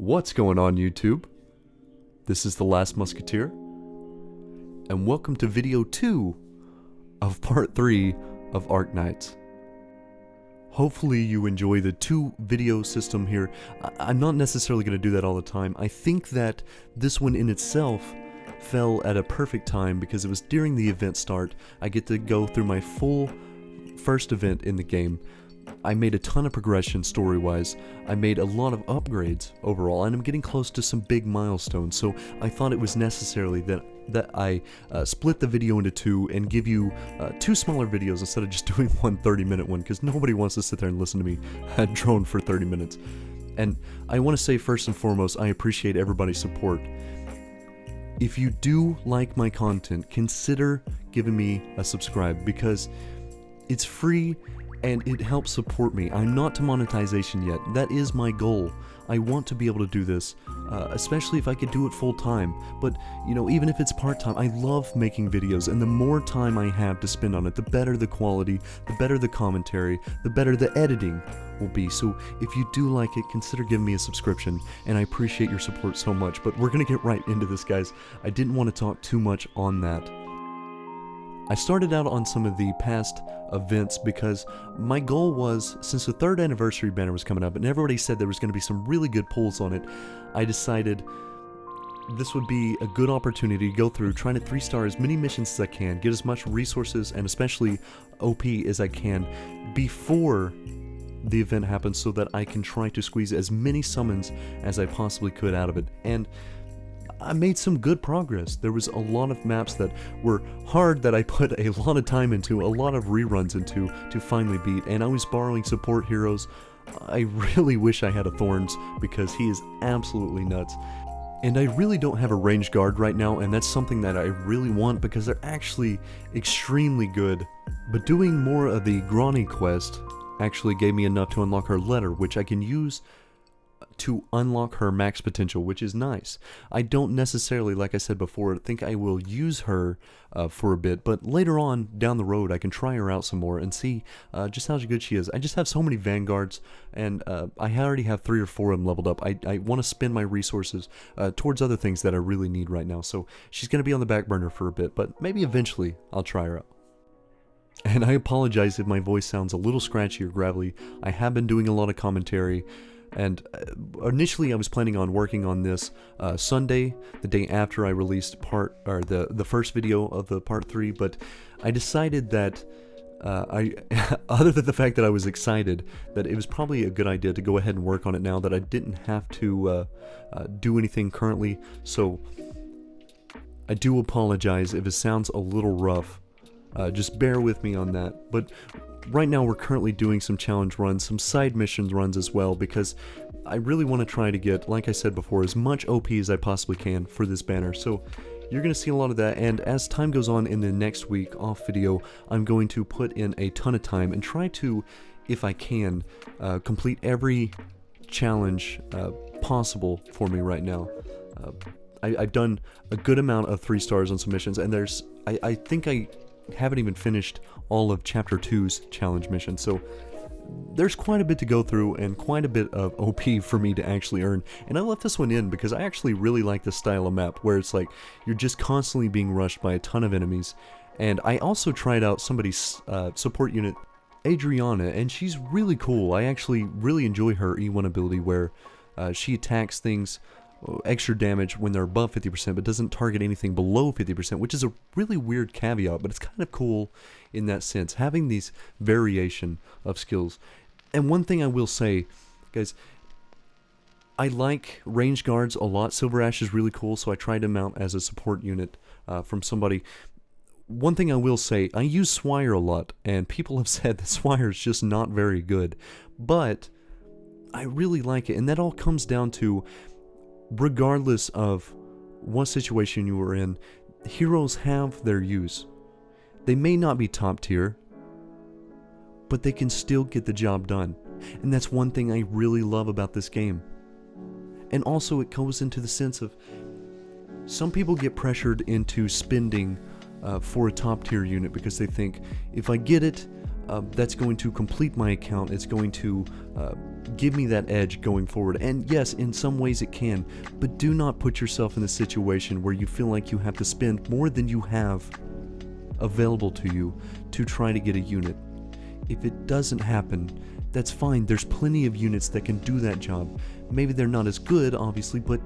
What's going on, YouTube? This is The Last Musketeer, and welcome to video 2 of part 3 of Arknights. Hopefully you enjoy the 2-video system here. I'm not necessarily going to do that all the time. I think that this one in itself fell at a perfect time because it was during the event start. I get to go through my full first event in the game. I made a ton of progression story-wise. I made a lot of upgrades overall, and I'm getting close to some big milestones, so I thought it was necessarily that I split the video into 2 and give you 2 smaller videos instead of just doing one 30-minute one, because nobody wants to sit there and listen to me drone for 30 minutes. And I want to say first and foremost, I appreciate everybody's support. If you do like my content, consider giving me a subscribe, because it's free and it helps support me. I'm not to monetization yet. That is my goal. I want to be able to do this, especially if I could do it full time. But, you know, even if it's part-time, I love making videos, and the more time I have to spend on it, the better the quality, the better the commentary, the better the editing will be. So if you do like it, consider giving me a subscription, and I appreciate your support so much. But we're gonna get right into this, guys. I didn't want to talk too much on that. I started out on some of the past events because my goal was, since the 3rd anniversary banner was coming up and everybody said there was going to be some really good pulls on it, I decided this would be a good opportunity to go through trying to 3-star as many missions as I can, get as much resources and especially OP as I can before the event happens, so that I can try to squeeze as many summons as I possibly could out of it. And I made some good progress. There was a lot of maps that were hard that I put a lot of time into, a lot of reruns into to finally beat, and I was borrowing support heroes. I really wish I had a Thorns, because he is absolutely nuts. And I really don't have a ranged guard right now, and that's something that I really want because they're actually extremely good. But doing more of the Grani quest actually gave me enough to unlock her letter, which I can use to unlock her max potential, which is nice. I don't necessarily, like I said before, think I will use her for a bit, but later on down the road I can try her out some more and see just how good she is. I just have so many vanguards, and I already have 3 or 4 of them leveled up. I want to spend my resources towards other things that I really need right now, so she's going to be on the back burner for a bit, but maybe eventually I'll try her out. And I apologize if my voice sounds a little scratchy or gravelly. I have been doing a lot of commentary. And initially I was planning on working on this Sunday, the day after I released the first video of the part 3, but I decided that other than the fact that I was excited, that it was probably a good idea to go ahead and work on it now that I didn't have to do anything currently. So I do apologize if it sounds a little rough. Just bear with me on that. But right now we're currently doing some challenge runs, some side mission runs as well, because I really want to try to get, like I said before, as much OP as I possibly can for this banner. So you're going to see a lot of that, and as time goes on in the next week off video, I'm going to put in a ton of time and try to, if I can, complete every challenge possible for me right now. I've done a good amount of 3 stars on some missions, and I think I haven't even finished all of Chapter 2's challenge mission, so there's quite a bit to go through and quite a bit of OP for me to actually earn. And I left this one in because I actually really like this style of map where it's like you're just constantly being rushed by a ton of enemies. And I also tried out somebody's support unit, Adriana, and she's really cool. I actually really enjoy her E1 ability where she attacks things extra damage when they're above 50%, but doesn't target anything below 50%, which is a really weird caveat, but it's kind of cool in that sense, having these variation of skills. And one thing I will say, guys, I like ranged guards a lot. Silver Ash is really cool, so I tried him out as a support unit from somebody. One thing I will say, I use Swire a lot, and people have said that Swire is just not very good, but I really like it, and that all comes down to, regardless of what situation you are in, heroes have their use. They may not be top tier, but they can still get the job done. And that's one thing I really love about this game. And also it goes into the sense of, some people get pressured into spending for a top tier unit because they think, if I get it, that's going to complete my account, it's going to give me that edge going forward. And yes, in some ways it can, but do not put yourself in a situation where you feel like you have to spend more than you have available to you to try to get a unit. If it doesn't happen, that's fine. There's plenty of units that can do that job. Maybe they're not as good, obviously, but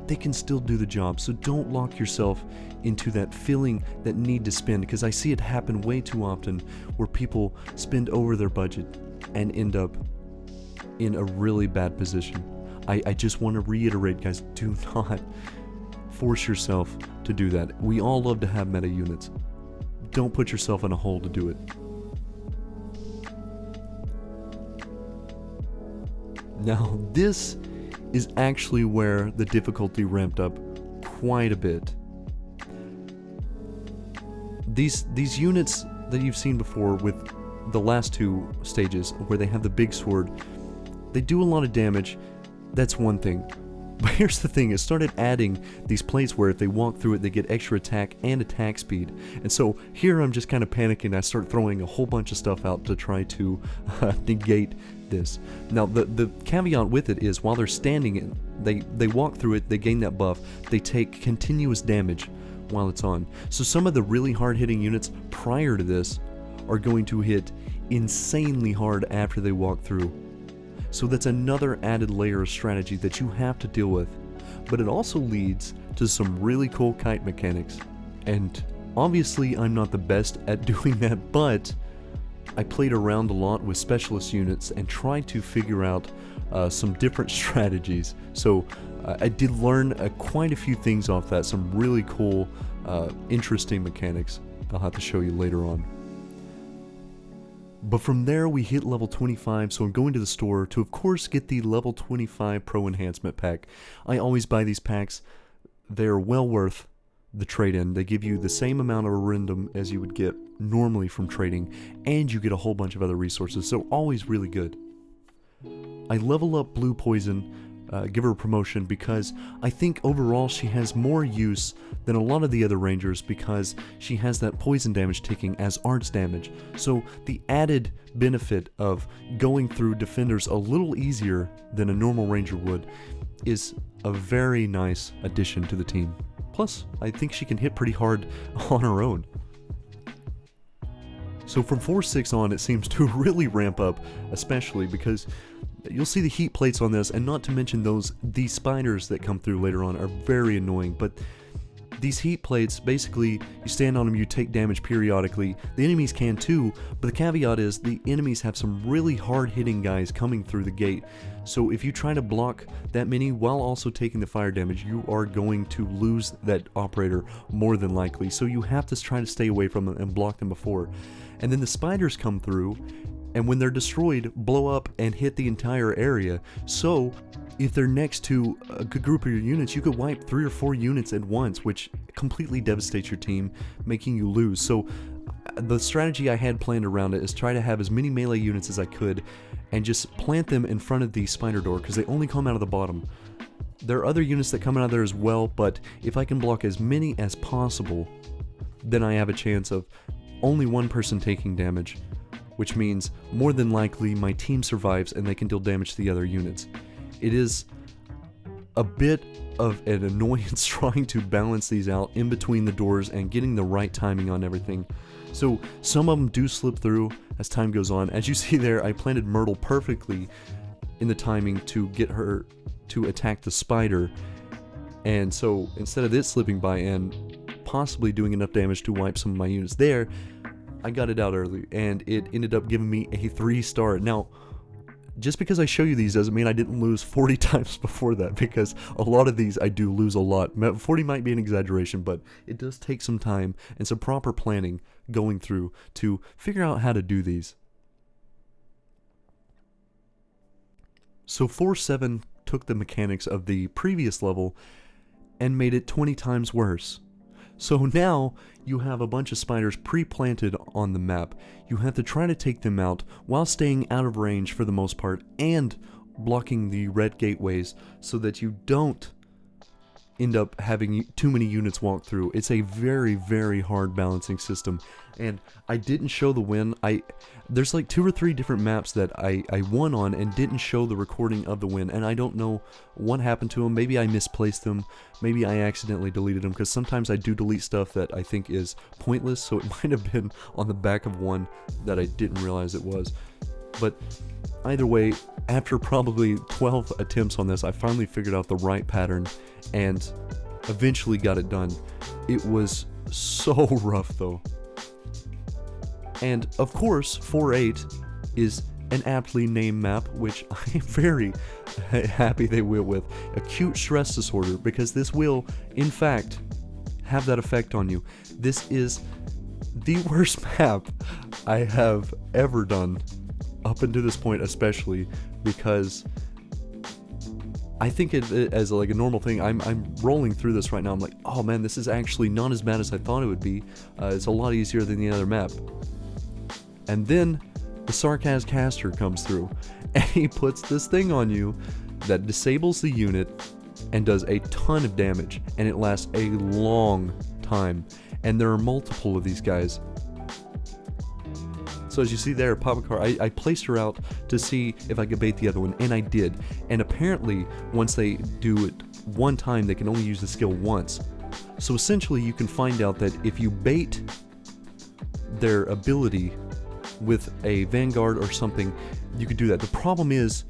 they can still do the job. So don't lock yourself into that feeling, that need to spend, because I see it happen way too often where people spend over their budget and end up in a really bad position. I just want to reiterate, guys, do not force yourself to do that. We all love to have meta units. Don't put yourself in a hole to do it. Now, this is actually where the difficulty ramped up quite a bit. These units that you've seen before with the last two stages, where they have the big sword, they do a lot of damage. That's one thing. But here's the thing, it started adding these plates where if they walk through it, they get extra attack and attack speed. And so here I'm just kind of panicking. I start throwing a whole bunch of stuff out to try to negate this. Now the caveat with it is, while they're standing, they walk through it, they gain that buff, they take continuous damage while it's on. So some of the really hard hitting units prior to this are going to hit insanely hard after they walk through. So that's another added layer of strategy that you have to deal with. But it also leads to some really cool kite mechanics. And obviously I'm not the best at doing that, but I played around a lot with specialist units and tried to figure out some different strategies. So I did learn quite a few things off that, some really cool, interesting mechanics I'll have to show you later on. But from there we hit level 25, so I'm going to the store to of course get the level 25 Pro Enhancement Pack. I always buy these packs. They're well worth the trade-in. They give you the same amount of random as you would get normally from trading, and you get a whole bunch of other resources, so always really good. I level up Blue Poison, give her a promotion, because I think overall she has more use than a lot of the other rangers, because she has that poison damage ticking as arts damage. So the added benefit of going through defenders a little easier than a normal ranger would is a very nice addition to the team. Plus, I think she can hit pretty hard on her own. So from 4-6 on, it seems to really ramp up, especially because you'll see the heat plates on this, and not to mention these spiders that come through later on are very annoying. But these heat plates, basically, you stand on them, you take damage periodically. The enemies can too, but the caveat is the enemies have some really hard-hitting guys coming through the gate. So if you try to block that many while also taking the fire damage, you are going to lose that operator more than likely. So you have to try to stay away from them and block them before. And then the spiders come through, and when they're destroyed, blow up and hit the entire area. So if they're next to a good group of your units, you could wipe 3 or 4 units at once, which completely devastates your team, making you lose. So the strategy I had planned around it is try to have as many melee units as I could and just plant them in front of the spider door, because they only come out of the bottom. There are other units that come out of there as well, but if I can block as many as possible, then I have a chance of only one person taking damage, which means more than likely my team survives and they can deal damage to the other units. It is a bit of an annoyance trying to balance these out in between the doors and getting the right timing on everything. So some of them do slip through as time goes on. As you see there, I planted Myrtle perfectly in the timing to get her to attack the spider, and so instead of it slipping by and possibly doing enough damage to wipe some of my units there, I got it out early, and it ended up giving me a 3-star. Now, just because I show you these doesn't mean I didn't lose 40 times before that, because a lot of these I do lose a lot. 40 might be an exaggeration, but it does take some time and some proper planning going through to figure out how to do these. So 4-7 took the mechanics of the previous level and made it 20 times worse. So now you have a bunch of spiders pre-planted on the map. You have to try to take them out while staying out of range for the most part and blocking the red gateways so that you don't end up having too many units walk through. It's a very, very hard balancing system. And I didn't show the win. There's like 2 or 3 different maps that I won on and didn't show the recording of the win. And I don't know what happened to them. Maybe I misplaced them. Maybe I accidentally deleted them, because sometimes I do delete stuff that I think is pointless. So it might have been on the back of one that I didn't realize it was. But either way, after probably 12 attempts on this, I finally figured out the right pattern and eventually got it done. It was so rough though. And of course, 4-8 is an aptly named map, which I am very happy they went with. Acute stress disorder, because this will, in fact, have that effect on you. This is the worst map I have ever done, up until this point especially, because I think it as like a normal thing. I'm rolling through this right now. I'm like, oh man, this is actually not as bad as I thought it would be. It's a lot easier than the other map. And then the Sarkaz caster comes through, and he puts this thing on you that disables the unit and does a ton of damage, and it lasts a long time. And there are multiple of these guys. So as you see there, Papacar, I placed her out to see if I could bait the other one, and I did. And apparently, once they do it one time, they can only use the skill once. So essentially, you can find out that if you bait their ability with a Vanguard or something, you could do that. The problem is,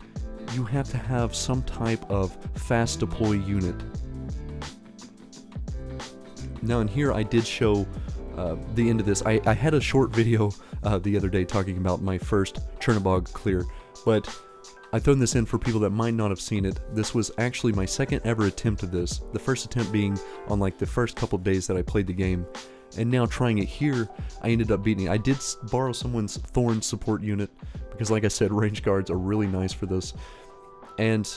you have to have some type of fast deploy unit. Now in here, I did show the end of this. I had a short video the other day talking about my first Chernobog clear, but I've thrown this in for people that might not have seen it. This was actually my second ever attempt of this, the first attempt being on like the first couple days that I played the game, and now trying it here, I ended up beating it. I did borrow someone's Thorn support unit, because like I said, range guards are really nice for this, and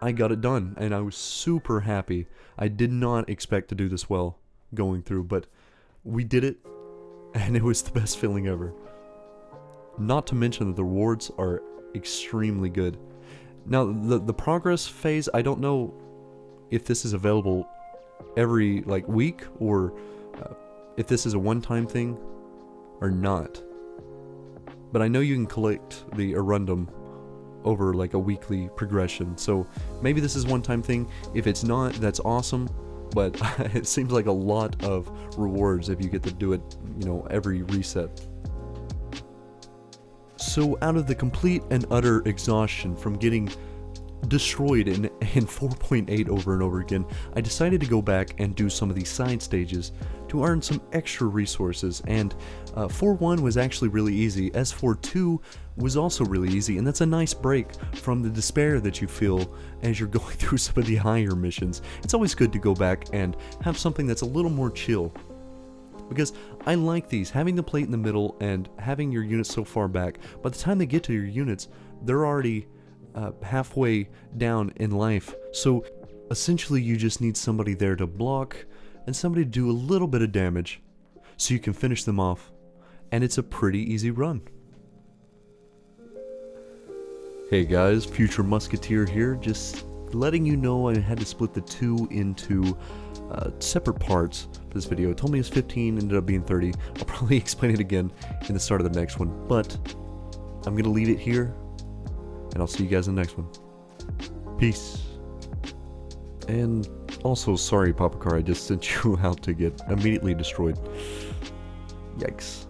I got it done, and I was super happy. I did not expect to do this well going through, but we did it, and it was the best feeling ever. Not to mention that the rewards are extremely good. Now, the progress phase, I don't know if this is available every like week, or if this is a one-time thing or not. But I know you can collect the Arundum over like a weekly progression, so maybe this is a one-time thing. If it's not, that's awesome, but it seems like a lot of rewards if you get to do it, you know, every reset. So out of the complete and utter exhaustion from getting destroyed in 4.8 over and over again, I decided to go back and do some of these side stages to earn some extra resources, and 4-1 was actually really easy. S4-2 was also really easy, and that's a nice break from the despair that you feel as you're going through some of the higher missions. It's always good to go back and have something that's a little more chill, because I like these, having the plate in the middle and having your units so far back. By the time they get to your units, they're already halfway down in life, so essentially you just need somebody there to block and somebody to do a little bit of damage so you can finish them off, and it's a pretty easy run. Hey guys, Future Musketeer here, just letting you know I had to split the 2 into separate parts for this video. It told me it was 15, ended up being 30. I'll probably explain it again in the start of the next one, but I'm gonna leave it here, and I'll see you guys in the next one. Peace. And also, sorry Papacar, I just sent you out to get immediately destroyed. Yikes.